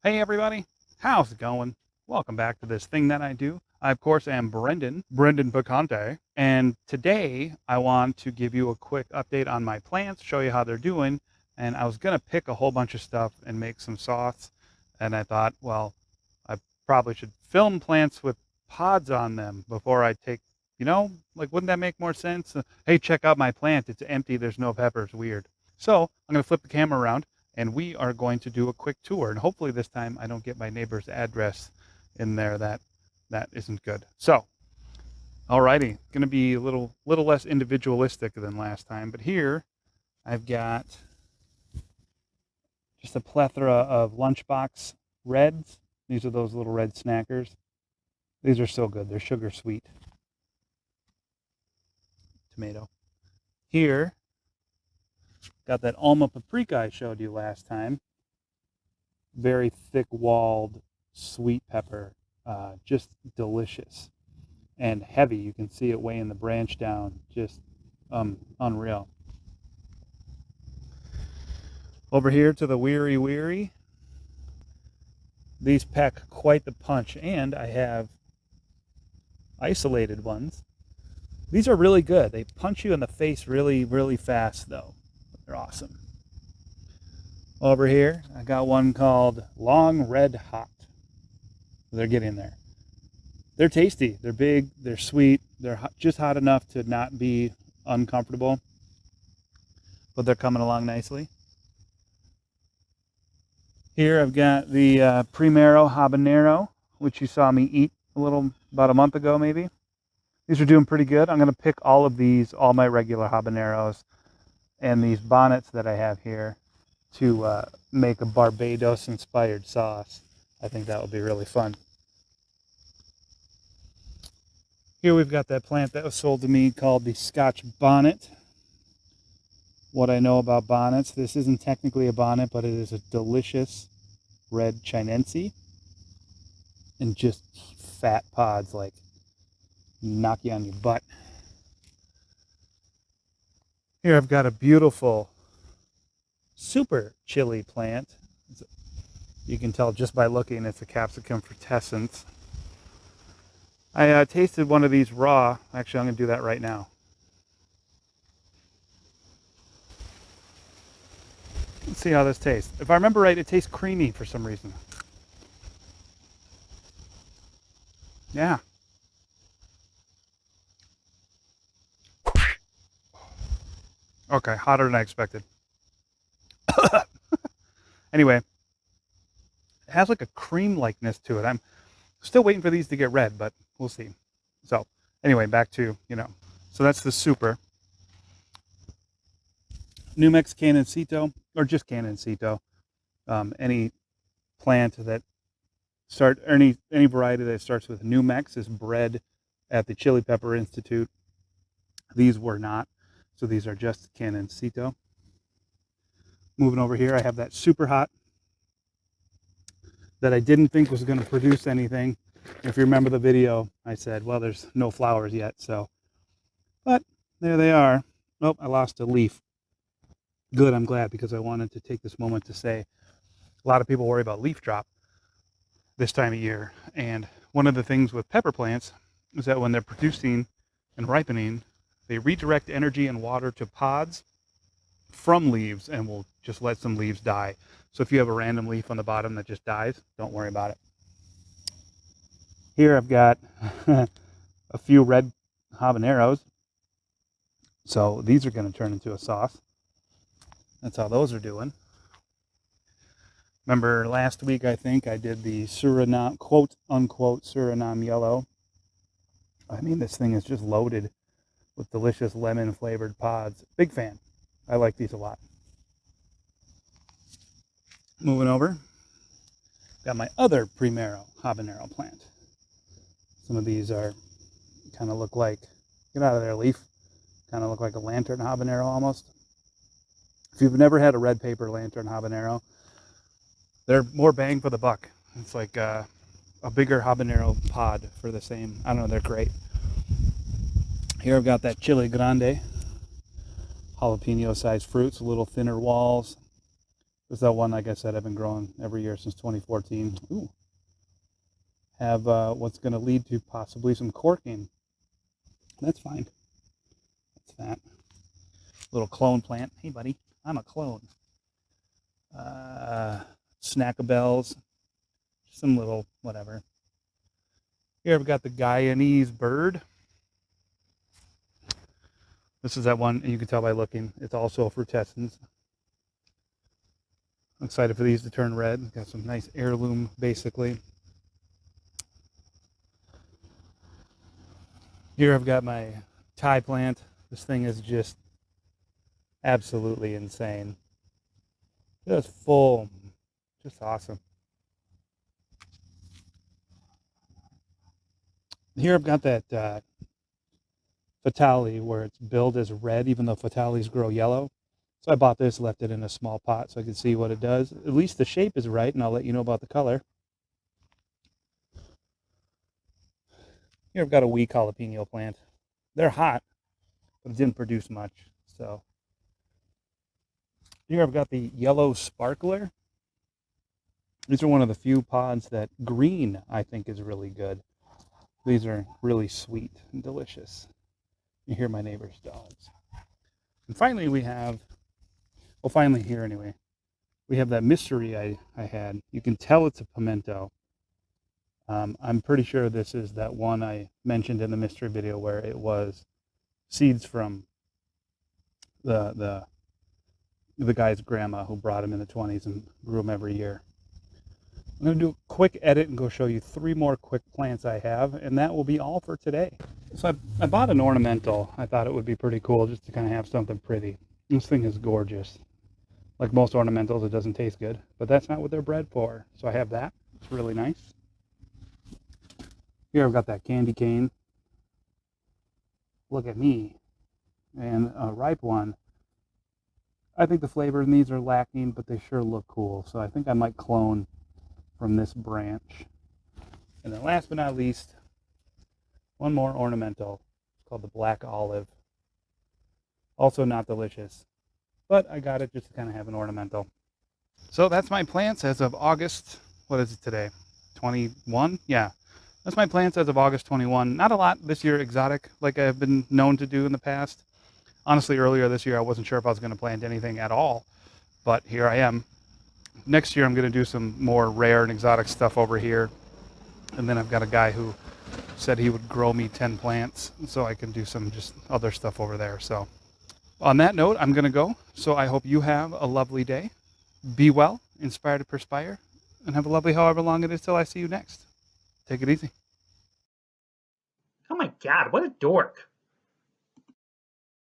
Hey everybody, how's it going? Welcome back to this thing that I do. I of course am Brendan Picante, and today I want to give you a quick update on my plants, show you how they're doing, and I was gonna pick a whole bunch of stuff and make some sauce, and I thought, well, I probably should film plants with pods on them before I take, like wouldn't that make more sense? Hey, check out my plant, it's empty, there's no peppers, weird. So I'm gonna flip the camera around and we are going to do a quick tour. And hopefully this time I don't get my neighbor's address in there. That isn't good. So, alrighty, going to be a little less individualistic than last time. But here I've got just a plethora of lunchbox reds. These are those little red snackers. These are so good. They're sugar sweet. Tomato. Here, got that Alma paprika I showed you last time. Very thick-walled sweet pepper, just delicious and heavy. You can see it weighing the branch down, just unreal. Over here to the weary. These pack quite the punch, and I have isolated ones. These are really good. They punch you in the face really fast, though. They're awesome. Over here, I got one called Long Red Hot. They're getting there. They're tasty. They're big. They're sweet. They're just hot enough to not be uncomfortable, but they're coming along nicely. Here I've got the Primero Habanero, which you saw me eat about a month ago, maybe. These are doing pretty good. I'm going to pick all of these, all my regular habaneros, and these bonnets that I have here to make a Barbados-inspired sauce. I think that would be really fun. Here we've got that plant that was sold to me called the Scotch Bonnet. What I know about bonnets, this isn't technically a bonnet, but it is a delicious red chinense. And just fat pods, like knock you on your butt. Here I've got a beautiful super chili plant. You can tell just by looking it's a Capsicum frutescens. I tasted one of these raw. Actually, I'm going to do that right now. Let's see how this tastes. If I remember right, it tastes creamy for some reason. Yeah. Okay, hotter than I expected. Anyway, it has like a cream likeness to it. I'm still waiting for these to get red, but we'll see. So anyway, back to, so that's the super. Numex Canancito, or just Canancito. Any plant that any variety that starts with Numex is bred at the Chili Pepper Institute. These were not, so these are just Canancito. Moving over here, I have that super hot that I didn't think was going to produce anything. If you remember the video, I said, well, there's no flowers yet, so. But there they are. Oh, I lost a leaf. Good, I'm glad, because I wanted to take this moment to say a lot of people worry about leaf drop this time of year. And one of the things with pepper plants is that when they're producing and ripening, they redirect energy and water to pods from leaves and will just let some leaves die. So if you have a random leaf on the bottom that just dies, don't worry about it. Here I've got a few red habaneros. So these are going to turn into a sauce. That's how those are doing. Remember last week, I think, I did the Suriname, quote unquote, Suriname yellow. I mean, this thing is just loaded with delicious lemon flavored pods. Big fan. I like these a lot. Moving over, got my other Primero habanero plant. Some of these are kind of look like, get out of there, leaf, kind of look like a lantern habanero almost. If you've never had a red paper lantern habanero, they're more bang for the buck. It's like a bigger habanero pod for the same, I don't know, they're great. Here I've got that Chile Grande, jalapeno sized fruits, a little thinner walls. This is that one, like I said, I've been growing every year since 2014. Ooh. Have what's going to lead to possibly some corking. That's fine. That's that. Little clone plant. Hey, buddy, I'm a clone. Snackabells. Some little whatever. Here I've got the Guyanese bird. This is that one, and you can tell by looking, it's also a frutescens. I'm excited for these to turn red. Got some nice heirloom, basically. Here I've got my Thai plant. This thing is just absolutely insane. Just full, just awesome. Here I've got that Fatali where it's billed as red, even though Fatalis grow yellow. So I bought this, left it in a small pot so I could see what it does. At least the shape is right, and I'll let you know about the color. Here I've got a weak jalapeno plant. They're hot, but it didn't produce much. So here I've got the yellow sparkler. These are one of the few pods that green I think is really good. These are really sweet and delicious. You hear my neighbor's dogs. And finally we have, well, finally here anyway, we have that mystery I had. You can tell it's a pimento. I'm pretty sure this is that one I mentioned in the mystery video where it was seeds from the guy's grandma who brought him in the 20s and grew them every year. I'm going to do a quick edit and go show you 3 more quick plants I have, and that will be all for today. So I bought an ornamental. I thought it would be pretty cool just to kind of have something pretty. This thing is gorgeous. Like most ornamentals, it doesn't taste good, but that's not what they're bred for. So I have that. It's really nice. Here I've got that candy cane. Look at me. And a ripe one. I think the flavor in these are lacking, but they sure look cool. So I think I might clone from this branch. And then last but not least, one more ornamental. It's called the Black Olive. Also not delicious, but I got it just to kind of have an ornamental. So that's my plants as of August, what is it today? 21? Yeah. That's my plants as of August 21. Not a lot this year exotic like I've been known to do in the past. Honestly, earlier this year, I wasn't sure if I was going to plant anything at all, but here I am. Next year, I'm going to do some more rare and exotic stuff over here. And then I've got a guy who said he would grow me 10 plants so I can do some just other stuff over there. So on that note, I'm going to go. So I hope you have a lovely day. Be well, inspire to perspire, and have a lovely however long it is till I see you next. Take it easy. Oh my god, what a dork.